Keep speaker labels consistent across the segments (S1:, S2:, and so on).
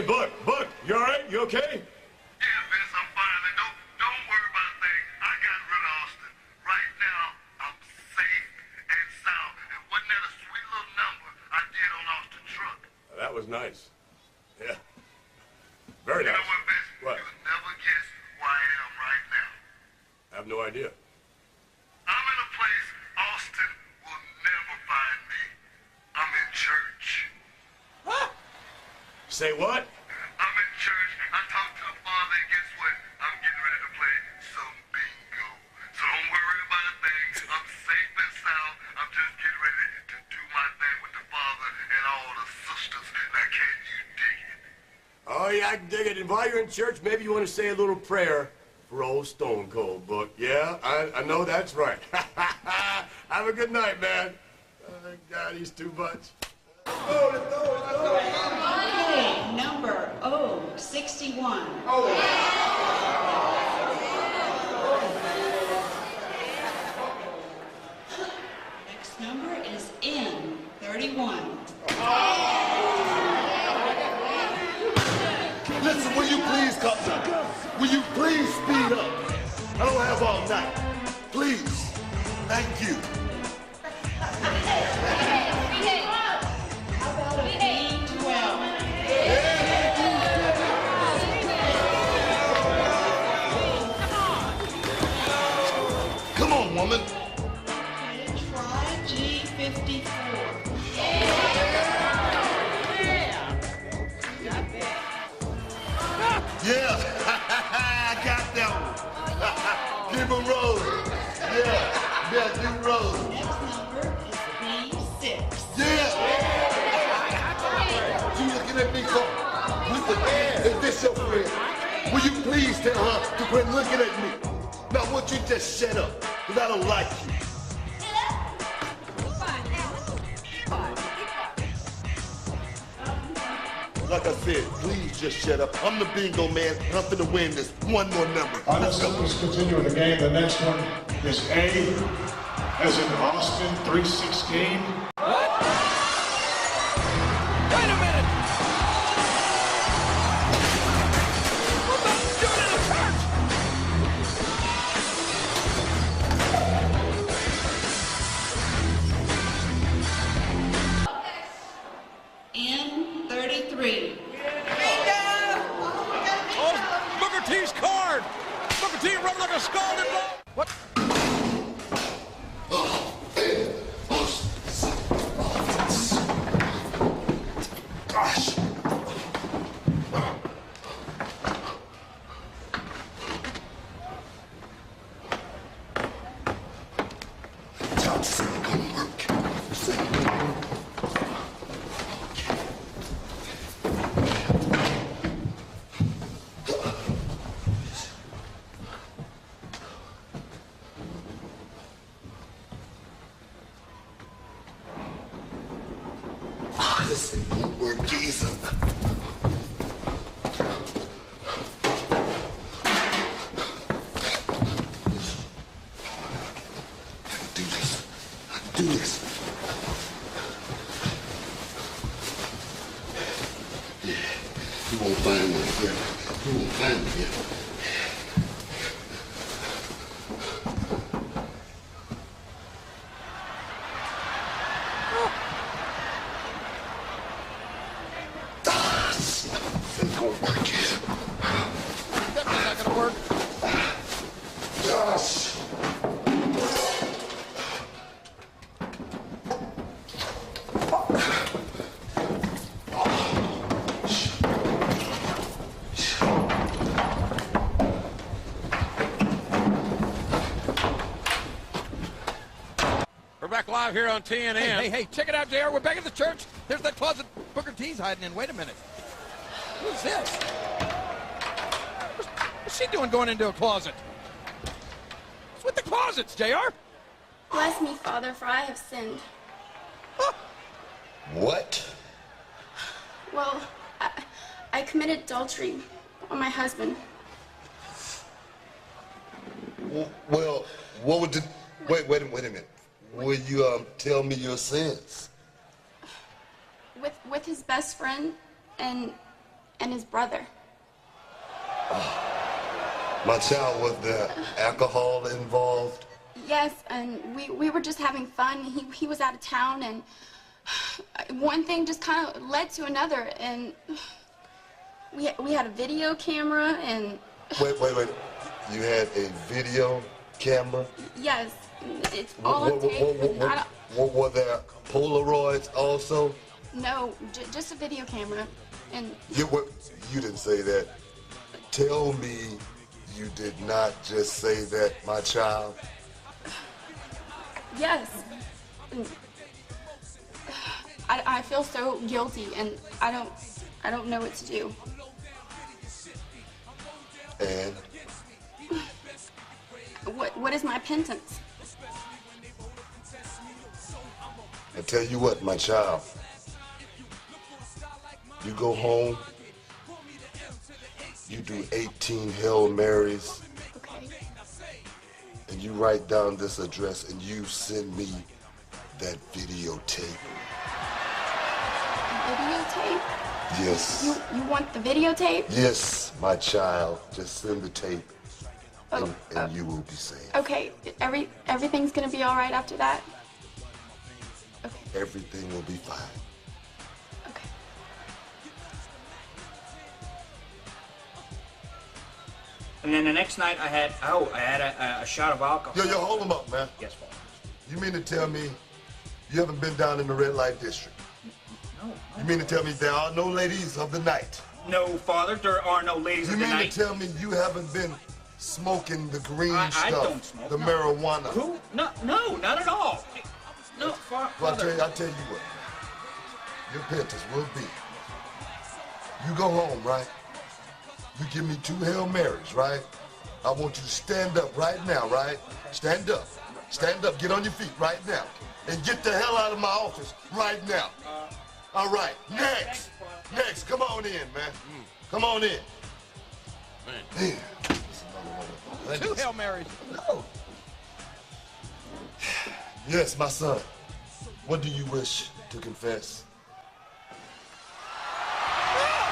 S1: Hey, Buck, you all right? You okay?
S2: Yeah, Vince, I'm fine. And don't worry about a thing. I got rid of Austin. Right now, I'm safe and sound. And wasn't that a sweet little number I did on Austin's truck?
S1: That was nice. Yeah. Very nice.
S2: You know what, Vince?
S1: What?
S2: You'll never guess where I am right now.
S1: I have no idea.
S2: I'm in a place Austin will never find me. I'm in church.
S1: Say what?
S2: I'm in church. I talked to the Father, and guess what? I'm getting ready to play some bingo. So don't worry about a thing. I'm safe and sound. I'm just getting ready to do my thing with the Father and all the sisters. Now, can you dig it?
S1: Oh, yeah, I can dig it. And while you're in church, maybe you want to say a little prayer for old Stone Cold, Buck. Yeah, I know that's right. Have a good night, man. Oh, God, he's too much.
S3: Okay, number 061. Next number is N31.
S4: Listen, will you please come down? Will you please speed up? I don't have all night. Please. Thank you.
S3: How about a B12?
S4: Come on, woman.
S3: Okay, try G54.
S4: Yeah, I got that one. Give him Rose. Yeah, give him Rose.
S3: Next number is B6.
S4: Yeah. You looking at me, Cole? Is this your friend? Will you please tell her to quit looking at me? Now, won't you just shut up? Because I don't like you. Like I said, please just shut up. I'm the bingo man, and I'm finna win this one more number.
S5: Let's continue the game. The next one is A, as in Austin 316.
S6: Wait a minute! What about doing it in church?
S3: N33.
S6: Oh, Booker T's card! Booker T running like a scalded dog! What?
S4: Gosh. This ain't gonna work. This ain't gonna work. This ain't gonna work either. Do this. Yeah, you won't find me here. You won't find me here. It's gonna work here.
S6: Definitely not gonna work.
S4: Josh.
S6: We're back live here on TNN. Hey, check it out, JR. We're back at the church. There's that closet Booker T's hiding in. Wait a minute. Who's this? What's she doing going into a closet? What's with the closets, JR?
S7: Bless me, Father, for I have sinned.
S4: What?
S7: Well, I committed adultery on my husband.
S4: Well, what would the... Wait a minute. Will you tell me your sins?
S7: With his best friend and and his brother.
S4: My child, was there alcohol involved?
S7: Yes, and we were just having fun. He was out of town, and one thing just kind of led to another, and we had a video camera, and
S4: Wait. You had a video camera?
S7: yes, it's all on tape. And I don't,
S4: Were there Polaroids also?
S7: no, just a video camera, and
S4: You didn't say that. Tell me you did not just say that, my child.
S7: yes. I feel so guilty, and I don't know what to do.
S4: And
S7: What is my penance?
S4: I tell you what, my child. You go home, you do 18 Hail Marys,
S7: Okay.
S4: and you write down this address, and you send me that videotape.
S7: Videotape?
S4: Yes.
S7: You want the videotape?
S4: Yes, my child. Just send the tape,
S7: Oh,
S4: and you will be saved.
S7: okay. Everything's gonna be all right after that. Okay.
S4: Everything will be fine.
S7: Okay.
S8: And then the next night I had a shot of alcohol.
S4: Yo, hold them up, man.
S8: Yes, Father.
S4: You mean to tell me you haven't been down in the red light district?
S8: No.
S4: You mean to tell me there are no ladies of the night?
S8: No, Father, there are no ladies
S4: You
S8: of the
S4: mean
S8: night.
S4: to tell me you haven't been smoking the green
S8: I
S4: stuff,
S8: don't smoke,
S4: the
S8: no.
S4: marijuana?
S8: Who? No, not at all. No,
S4: Well,
S8: Father.
S4: I'll tell you what. Your penance will be. You go home, right? You give me 2 Hail Marys, right? I want you to stand up right now, right? Stand up. Stand up. Get on your feet right now. And get the hell out of my office right now. All right. Next. Next. Come on in, man. Come on in. Man. This is another one.
S6: 2 Hail Marys.
S4: No. Yes, my son. What do you wish to confess?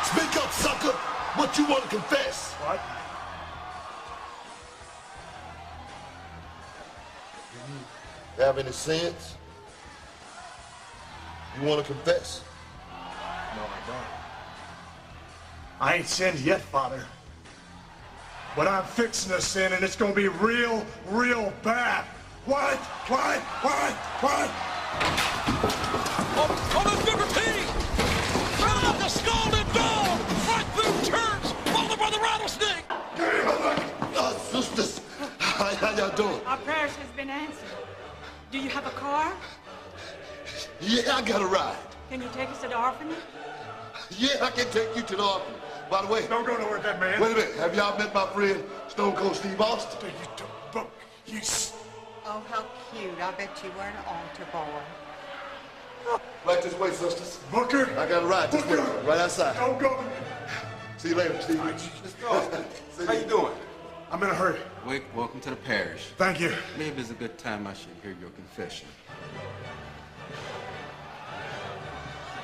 S4: Speak up, sucker! What you want to confess?
S5: What?
S4: Do you have any sins? You want to confess?
S5: No, I don't. I ain't sinned yet, Father. But I'm fixing to sin, and it's gonna be real, real bad. What?
S6: Oh, that's Booker T! Running up the scalded dog! Right through church! Followed by the rattlesnake!
S4: Sisters, how y'all doing?
S9: Our prayers has been answered. Do you have a car?
S4: Yeah, I got a ride.
S9: Can you take us to the orphanage?
S4: Yeah, I can take you to the orphanage. By the way,
S5: Don't go nowhere with that man.
S4: wait a minute. Have y'all met my friend Stone Cold Steve Austin?
S10: Oh, how cute. I bet you were an altar boy.
S4: Right this way, sisters.
S5: Booker.
S4: I got a ride this way,
S5: Booker.
S4: right outside.
S5: Don't go.
S4: See you later, Steve.
S11: How you doing?
S5: I'm in a hurry.
S11: Welcome to the parish.
S5: Thank you.
S11: Maybe it's a good time I should hear your confession.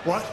S5: What?